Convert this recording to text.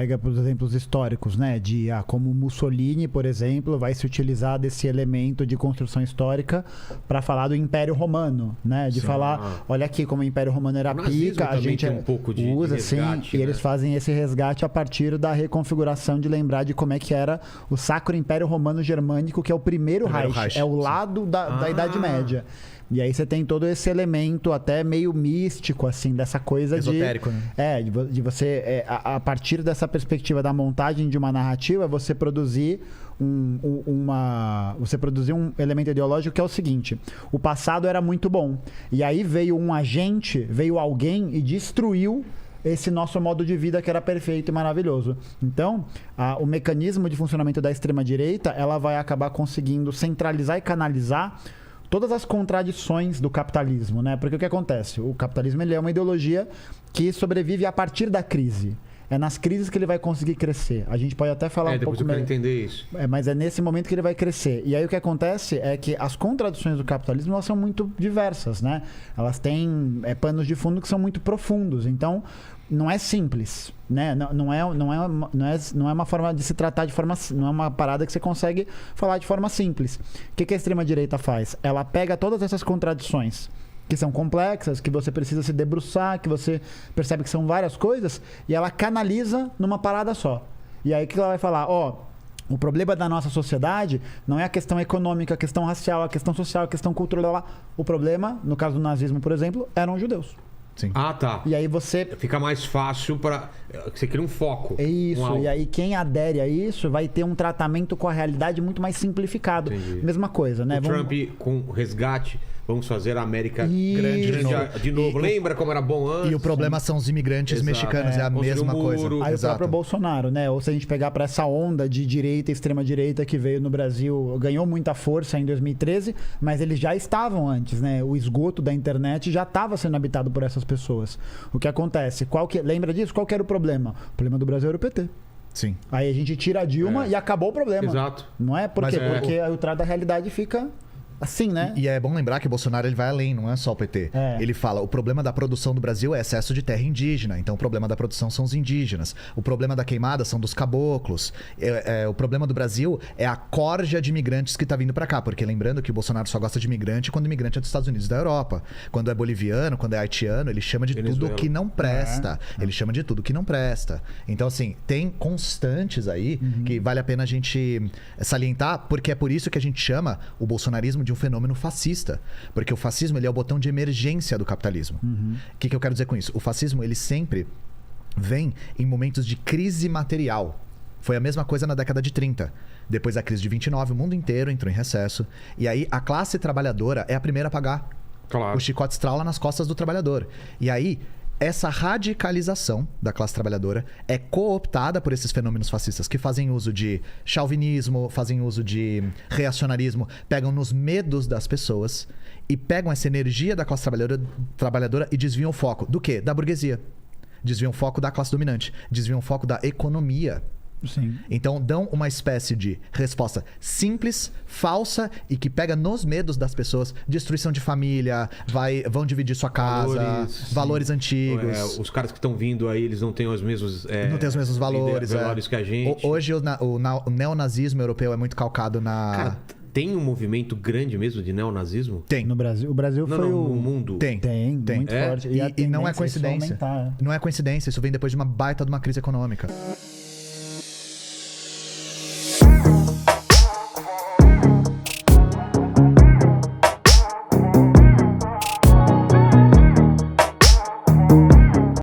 pega, por exemplos históricos, né? Como Mussolini, por exemplo, vai se utilizar desse elemento de construção histórica para falar do Império Romano, né? De falar, olha aqui como o Império Romano era pica, a gente tem um pouco de usa, resgate, sim, e eles fazem esse resgate a partir da reconfiguração de lembrar de como é que era o Sacro Império Romano Germânico, que é o primeiro Reich, é o lado da Idade Média. E aí você tem todo esse elemento até meio místico, assim, dessa coisa esotérico, né? De você, a partir dessa perspectiva da montagem de uma narrativa, você produzir um elemento ideológico que é o seguinte: o passado era muito bom. E aí veio um agente, veio alguém e destruiu esse nosso modo de vida que era perfeito e maravilhoso. Então, o mecanismo de funcionamento da extrema-direita, ela vai acabar conseguindo centralizar e canalizar todas as contradições do capitalismo, né? Porque o que acontece? O capitalismo, ele é uma ideologia que sobrevive a partir da crise. É nas crises que ele vai conseguir crescer. A gente pode até falar um pouco... Depois eu quero entender isso. Mas é nesse momento que ele vai crescer. E aí o que acontece é que as contradições do capitalismo, elas são muito diversas, né? Elas têm panos de fundo que são muito profundos. Então, não é simples, né? Não é uma forma de se tratar de forma... Não é uma parada que você consegue falar de forma simples. O que a extrema-direita faz? Ela pega todas essas contradições que são complexas, que você precisa se debruçar, que você percebe que são várias coisas, e ela canaliza numa parada só. E aí que ela vai falar, o problema da nossa sociedade não é a questão econômica, a questão racial, a questão social, a questão cultural. O problema, no caso do nazismo, por exemplo, eram os judeus. Sim. Tá. E aí você... Fica mais fácil para... Você cria um foco. É isso. E aí quem adere a isso vai ter um tratamento com a realidade muito mais simplificado. Entendi. Mesma coisa, né? Trump com resgate... Vamos fazer a América grande de novo. Lembra como era bom antes? E o problema são os imigrantes mexicanos, é a mesma coisa. Aí o próprio Bolsonaro, né? Ou se a gente pegar para essa onda de direita, extrema-direita que veio no Brasil, ganhou muita força em 2013, mas eles já estavam antes, né? O esgoto da internet já estava sendo habitado por essas pessoas. O que acontece? Lembra disso? Qual que era o problema? O problema do Brasil era o PT. Sim. Aí a gente tira a Dilma e acabou o problema. Exato. Não é? Por quê? Porque o trato da realidade fica... assim, né? E é bom lembrar que o Bolsonaro ele vai além, não é só o PT. Ele fala, o problema da produção do Brasil é excesso de terra indígena, então o problema da produção são os indígenas. O problema da queimada são dos caboclos. O problema do Brasil é a corja de imigrantes que tá vindo pra cá, porque lembrando que o Bolsonaro só gosta de imigrante quando o imigrante é dos Estados Unidos e da Europa. Quando é boliviano, quando é haitiano, ele chama de tudo que não presta. Ele chama de tudo que não presta. Então, assim, tem constantes aí que vale a pena a gente salientar, porque é por isso que a gente chama o bolsonarismo de um fenômeno fascista, porque o fascismo ele é o botão de emergência do capitalismo. O que eu quero dizer com isso? O fascismo ele sempre vem em momentos de crise material. Foi a mesma coisa na década de 30. Depois da crise de 29, o mundo inteiro entrou em recesso, e aí a classe trabalhadora é a primeira a pagar. Claro. O chicote estrala nas costas do trabalhador. E aí essa radicalização da classe trabalhadora é cooptada por esses fenômenos fascistas que fazem uso de chauvinismo, fazem uso de reacionarismo, pegam nos medos das pessoas e pegam essa energia da classe trabalhadora e desviam o foco. Do quê? Da burguesia. Desviam o foco da classe dominante. Desviam o foco da economia. Sim. Então dão uma espécie de resposta simples, falsa e que pega nos medos das pessoas. Destruição de família, vão dividir sua casa, valores antigos. Os caras que estão vindo aí, eles não têm os mesmos... não têm os mesmos valores. Que a gente. Hoje o neonazismo europeu é muito calcado na... Cara, tem um movimento grande mesmo de neonazismo? Tem. No Brasil. O Brasil foi no mundo. Tem. Muito forte. E não é coincidência. Aumentar. Não é coincidência. Isso vem depois de uma baita de uma crise econômica.